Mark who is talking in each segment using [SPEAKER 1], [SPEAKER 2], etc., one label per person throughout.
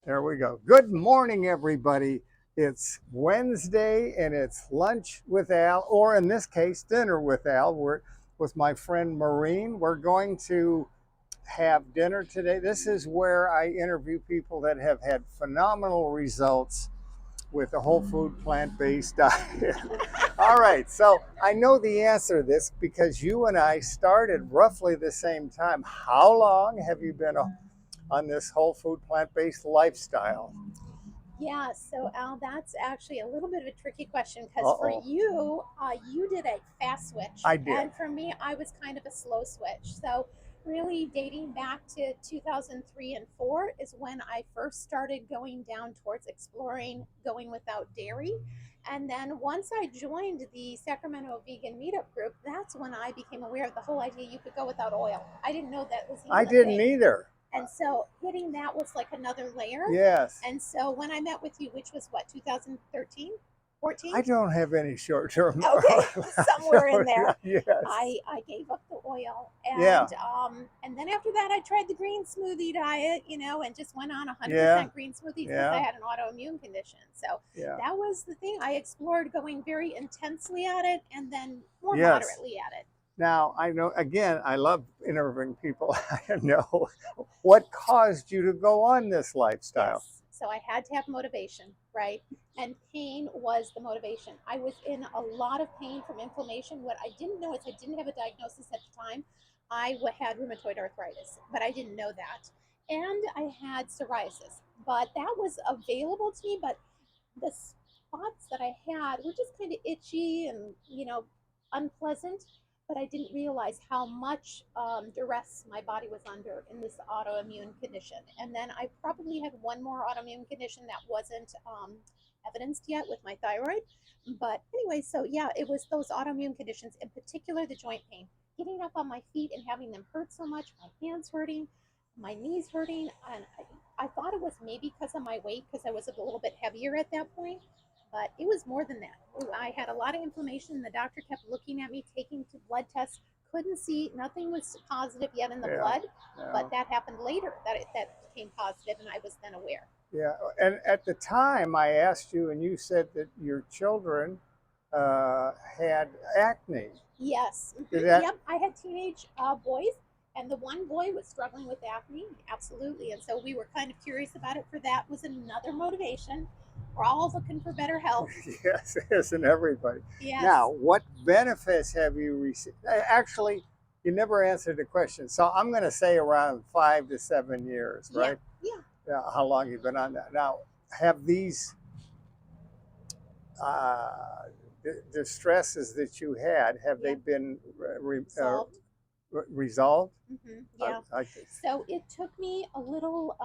[SPEAKER 1] There we go. Good morning, everybody. It's Wednesday and it's lunch with Al, or in this case, dinner with Al. We're with my friend Maureen. We're going to have dinner today. This is where I interview people that have had phenomenal results with a whole food, plant based diet. All right, so I know the answer to this because you and I started roughly the same time. How long have you been on this whole food, plant based lifestyle?
[SPEAKER 2] Yeah, so Al, that's actually a little bit of a tricky question
[SPEAKER 1] Uh
[SPEAKER 2] because for
[SPEAKER 1] oh.
[SPEAKER 2] you, you did a fast switch,
[SPEAKER 1] I did.
[SPEAKER 2] and for me, I was kind of a slow switch. So, really dating back to 2003 and 4 is when I first started going down towards exploring going without dairy. And then once I joined the Sacramento Vegan Meetup group, that's when I became aware of the whole idea you could go without oil. I didn't know that was
[SPEAKER 1] I
[SPEAKER 2] even a
[SPEAKER 1] didn't
[SPEAKER 2] thing.
[SPEAKER 1] either.
[SPEAKER 2] And so hitting that was like another layer.
[SPEAKER 1] Yes.
[SPEAKER 2] And so when I met with you, which was what, 2013, 14?
[SPEAKER 1] I don't have any short term.
[SPEAKER 2] Okay, somewhere in there.
[SPEAKER 1] Yes.
[SPEAKER 2] I gave up the oil,
[SPEAKER 1] Yeah.
[SPEAKER 2] and then after that I tried the green smoothie diet, and just went on
[SPEAKER 1] Yeah.
[SPEAKER 2] 100% green smoothies because I
[SPEAKER 1] Yeah.
[SPEAKER 2] had an autoimmune condition. So
[SPEAKER 1] Yeah.
[SPEAKER 2] that was the thing. I explored going very intensely at it and then more
[SPEAKER 1] Yes.
[SPEAKER 2] moderately at it.
[SPEAKER 1] Now, I know, again, I love interviewing people. I know what caused you to go on this lifestyle.
[SPEAKER 2] Yes. So I had to have motivation, right? And pain was the motivation. I was in a lot of pain from inflammation. What I didn't know is I didn't have a diagnosis at the time. I had rheumatoid arthritis, but I didn't know that. And I had psoriasis, but that was available to me. But the spots that I had were just kind of itchy and, unpleasant. But I didn't realize how much duress my body was under in this autoimmune condition. And then I probably had one more autoimmune condition that wasn't evidenced yet with my thyroid. But anyway, so yeah, it was those autoimmune conditions, in particular the joint pain. Getting up on my feet and having them hurt so much, my hands hurting, my knees hurting. And I thought it was maybe because of my weight, because I was a little bit heavier at that point. But it was more than that. I had a lot of inflammation. The doctor kept looking at me, taking blood tests, couldn't see, nothing was positive yet in the
[SPEAKER 1] Yeah.
[SPEAKER 2] blood.
[SPEAKER 1] Yeah.
[SPEAKER 2] But that happened later, that became positive, and I was then aware.
[SPEAKER 1] Yeah. And at the time, I asked you, and you said that your children had acne.
[SPEAKER 2] Yes.
[SPEAKER 1] Did that?
[SPEAKER 2] Yep. I had teenage boys, and the one boy was struggling with acne. Absolutely. And so we were kind of curious about it. For that was another motivation. We're all looking for better health.
[SPEAKER 1] Yes, isn't everybody? Now,
[SPEAKER 2] Yes.
[SPEAKER 1] what benefits have you received? Actually, you never answered the question. So I'm going to say around 5 to 7 years,
[SPEAKER 2] Yeah.
[SPEAKER 1] right?
[SPEAKER 2] Yeah.
[SPEAKER 1] How long you've been on that? Now, have these uh, the stresses that you had, have they
[SPEAKER 2] Yeah.
[SPEAKER 1] been
[SPEAKER 2] Solved.
[SPEAKER 1] resolved?
[SPEAKER 2] Yeah.
[SPEAKER 1] I,
[SPEAKER 2] So it took me a little,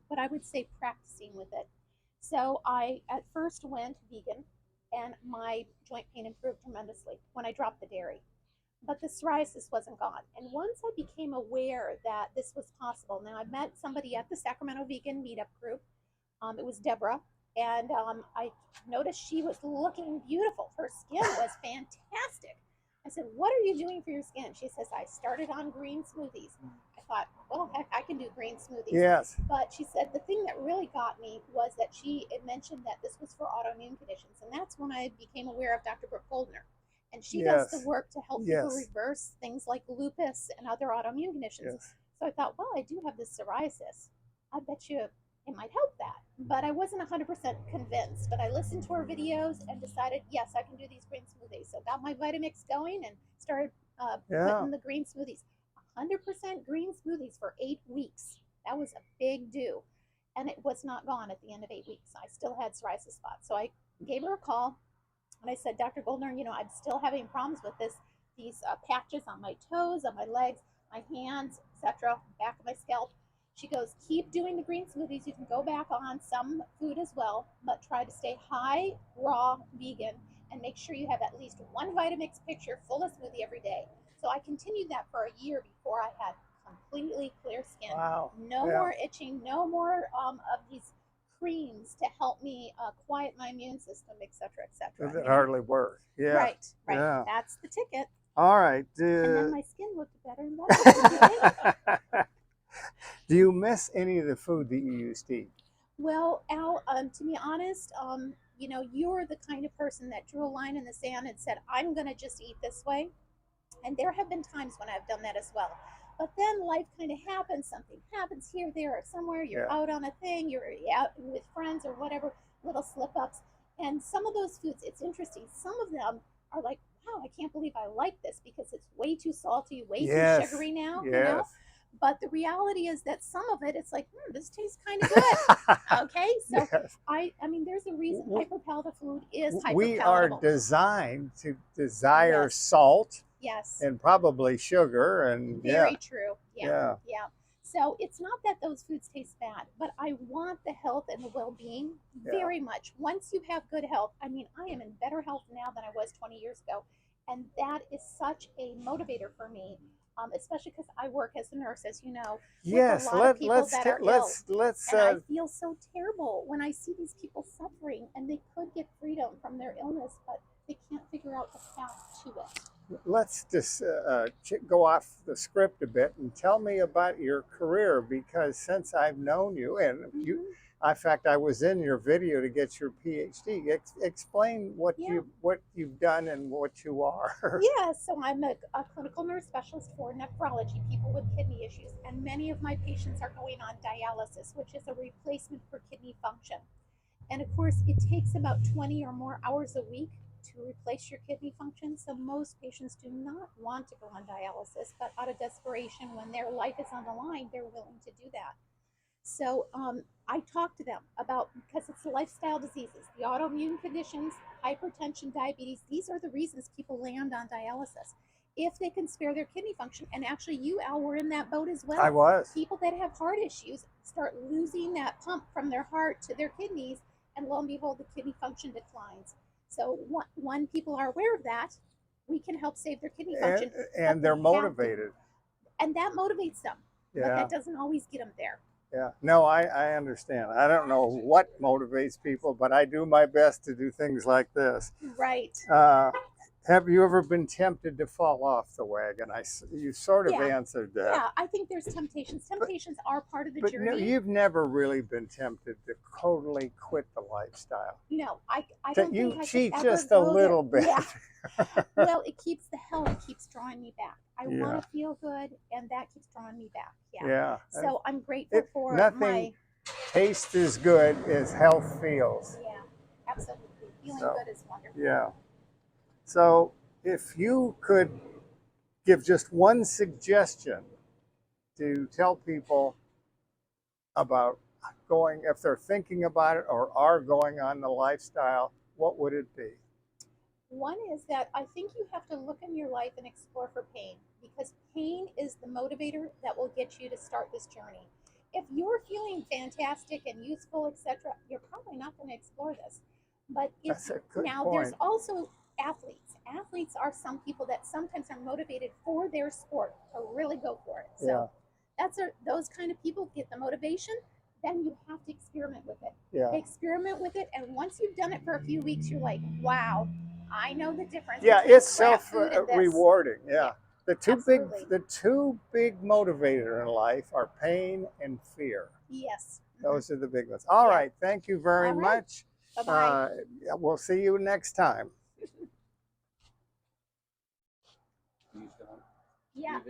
[SPEAKER 2] what I would say, practicing with it. So I at first went vegan, and my joint pain improved tremendously when I dropped the dairy. But the psoriasis wasn't gone. And once I became aware that this was possible, now I met somebody at the Sacramento Vegan Meetup group. It was Deborah, and I noticed she was looking beautiful. Her skin was fantastic. I said, "What are you doing for your skin?" She says, "I started on green smoothies." I thought, well, heck, I can do green smoothies.
[SPEAKER 1] yes,
[SPEAKER 2] But she said the thing that really got me was that she had mentioned that this was for autoimmune conditions. And that's when I became aware of Dr. Brooke Goldner. And she does the
[SPEAKER 1] yes,
[SPEAKER 2] work to help people
[SPEAKER 1] yes,
[SPEAKER 2] reverse things like lupus and other autoimmune conditions.
[SPEAKER 1] yes.
[SPEAKER 2] So I thought, well, I do have this psoriasis. I bet you it might help that. But I wasn't 100% convinced. But I listened to her videos and decided, yes, I can do these green smoothies. So got my Vitamix going and started
[SPEAKER 1] Yeah.
[SPEAKER 2] putting the green smoothies. 100% green smoothies for 8 weeks. That was a big do. And it was not gone at the end of 8 weeks. I still had psoriasis spots. So I gave her a call and I said, Dr. Goldner, I'm still having problems with these patches on my toes, on my legs, my hands, etc., back of my scalp. She goes, keep doing the green smoothies. You can go back on some food as well, but try to stay high, raw, vegan, and make sure you have at least one Vitamix picture full of smoothie every day. So I continued that for a year before I had completely clear skin.
[SPEAKER 1] Wow.
[SPEAKER 2] No
[SPEAKER 1] Yeah.
[SPEAKER 2] more itching, no more of these creams to help me quiet my immune system, etc.,
[SPEAKER 1] Does
[SPEAKER 2] etc.
[SPEAKER 1] it hardly work? Yeah.
[SPEAKER 2] Right, right.
[SPEAKER 1] Yeah.
[SPEAKER 2] That's the ticket.
[SPEAKER 1] All right.
[SPEAKER 2] And then my skin looked better and better.
[SPEAKER 1] Do you miss any of the food that you used to eat?
[SPEAKER 2] Well, Al, to be honest, you're the kind of person that drew a line in the sand and said, I'm going to just eat this way. And there have been times when I've done that as well. But then life kind of happens, something happens here, there, or somewhere. You're
[SPEAKER 1] Yeah.
[SPEAKER 2] out on a thing, you're out with friends or whatever, little slip ups. And some of those foods, it's interesting. Some of them are like, wow, I can't believe I like this because it's way too salty, way too
[SPEAKER 1] Yes.
[SPEAKER 2] sugary now.
[SPEAKER 1] Yes.
[SPEAKER 2] But the reality is that some of it, it's like, this tastes kind of good. Okay, so
[SPEAKER 1] Yes.
[SPEAKER 2] I mean, there's a reason hyperpalatable food is
[SPEAKER 1] We are
[SPEAKER 2] hyperpalatable.
[SPEAKER 1] designed to desire
[SPEAKER 2] Yes,
[SPEAKER 1] salt
[SPEAKER 2] yes.
[SPEAKER 1] and probably sugar, and yeah,
[SPEAKER 2] Very true. Yeah,
[SPEAKER 1] yeah,
[SPEAKER 2] yeah. So it's not that those foods taste bad, but I want the health and the well being
[SPEAKER 1] yeah.
[SPEAKER 2] very much. Once you have good health, I mean, I am in better health now than I was 20 years ago. And that is such a motivator for me, especially because I work as a nurse, as you know, with a
[SPEAKER 1] Yes,
[SPEAKER 2] lot of people that are ill.
[SPEAKER 1] let's
[SPEAKER 2] And I feel so terrible when I see these people suffering and they could get freedom from their illness, but they can't figure out the path to it.
[SPEAKER 1] let's just go off the script a bit and tell me about your career, because since I've known you, and you,
[SPEAKER 2] Hmm.
[SPEAKER 1] in fact, I was in your video to get your PhD. Explain
[SPEAKER 2] Yeah.
[SPEAKER 1] what you've done and what you are.
[SPEAKER 2] Yeah, so I'm a clinical nurse specialist for nephrology, people with kidney issues, and many of my patients are going on dialysis, which is a replacement for kidney function. And of course, it takes about 20 or more hours a week to replace your kidney function. So most patients do not want to go on dialysis, but out of desperation, when their life is on the line, they're willing to do that. So I talk to them about, because it's lifestyle diseases, the autoimmune conditions, hypertension, diabetes. These are the reasons people land on dialysis. If they can spare their kidney function, and actually you, Al, were in that boat as
[SPEAKER 1] I
[SPEAKER 2] well.
[SPEAKER 1] was.
[SPEAKER 2] People that have heart issues start losing that pump from their heart to their kidneys, and lo and behold, the kidney function declines. So when people are aware of that, we can help save their kidney
[SPEAKER 1] and
[SPEAKER 2] function.
[SPEAKER 1] and they're motivated.
[SPEAKER 2] And that motivates them, but
[SPEAKER 1] Yeah,
[SPEAKER 2] that doesn't always get them there.
[SPEAKER 1] yeah. No, I understand. I don't know what motivates people, but I do my best to do things like this.
[SPEAKER 2] Right.
[SPEAKER 1] Uh, have you ever been tempted to fall off the wagon? You sort of
[SPEAKER 2] Yeah.
[SPEAKER 1] answered that.
[SPEAKER 2] Yeah, I think there's temptations.
[SPEAKER 1] But,
[SPEAKER 2] Temptations are part of the
[SPEAKER 1] but no,
[SPEAKER 2] journey.
[SPEAKER 1] you've never really been tempted to totally quit the lifestyle.
[SPEAKER 2] No, I don't
[SPEAKER 1] You
[SPEAKER 2] think I could
[SPEAKER 1] cheat
[SPEAKER 2] ever
[SPEAKER 1] just a
[SPEAKER 2] go there.
[SPEAKER 1] little bit.
[SPEAKER 2] Yeah. Well, it keeps the health keeps drawing me back. I want
[SPEAKER 1] Yeah,
[SPEAKER 2] to feel good, and that keeps drawing me back. Yeah.
[SPEAKER 1] yeah.
[SPEAKER 2] So I'm grateful for
[SPEAKER 1] Nothing
[SPEAKER 2] my.
[SPEAKER 1] tastes as good as health feels.
[SPEAKER 2] Yeah, absolutely. Feeling
[SPEAKER 1] So,
[SPEAKER 2] good is wonderful.
[SPEAKER 1] yeah. So, if you could give just one suggestion to tell people about going, if they're thinking about it or are going on the lifestyle, what would it be?
[SPEAKER 2] One is that I think you have to look in your life and explore for pain, because pain is the motivator that will get you to start this journey. If you're feeling fantastic and useful, etc., you're probably not going to explore this. But if
[SPEAKER 1] That's a good
[SPEAKER 2] now there's
[SPEAKER 1] point.
[SPEAKER 2] also athletes. Athletes are some people that sometimes are motivated for their sport to really go for it.
[SPEAKER 1] Yeah,
[SPEAKER 2] So those kind of people get the motivation. Then you have to experiment with it.
[SPEAKER 1] yeah.
[SPEAKER 2] Experiment with it, and once you've done it for a few weeks, you're like, wow, I know the difference
[SPEAKER 1] Yeah,
[SPEAKER 2] between
[SPEAKER 1] it's
[SPEAKER 2] crap
[SPEAKER 1] self
[SPEAKER 2] food and this.
[SPEAKER 1] rewarding.
[SPEAKER 2] Yeah,
[SPEAKER 1] Yeah.
[SPEAKER 2] absolutely.
[SPEAKER 1] The two big motivator in life are pain and fear.
[SPEAKER 2] Yes.
[SPEAKER 1] Those are the big ones. All
[SPEAKER 2] Yeah.
[SPEAKER 1] right. Thank you very
[SPEAKER 2] All right.
[SPEAKER 1] much.
[SPEAKER 2] Bye bye.
[SPEAKER 1] We'll see you next time.
[SPEAKER 2] Yeah.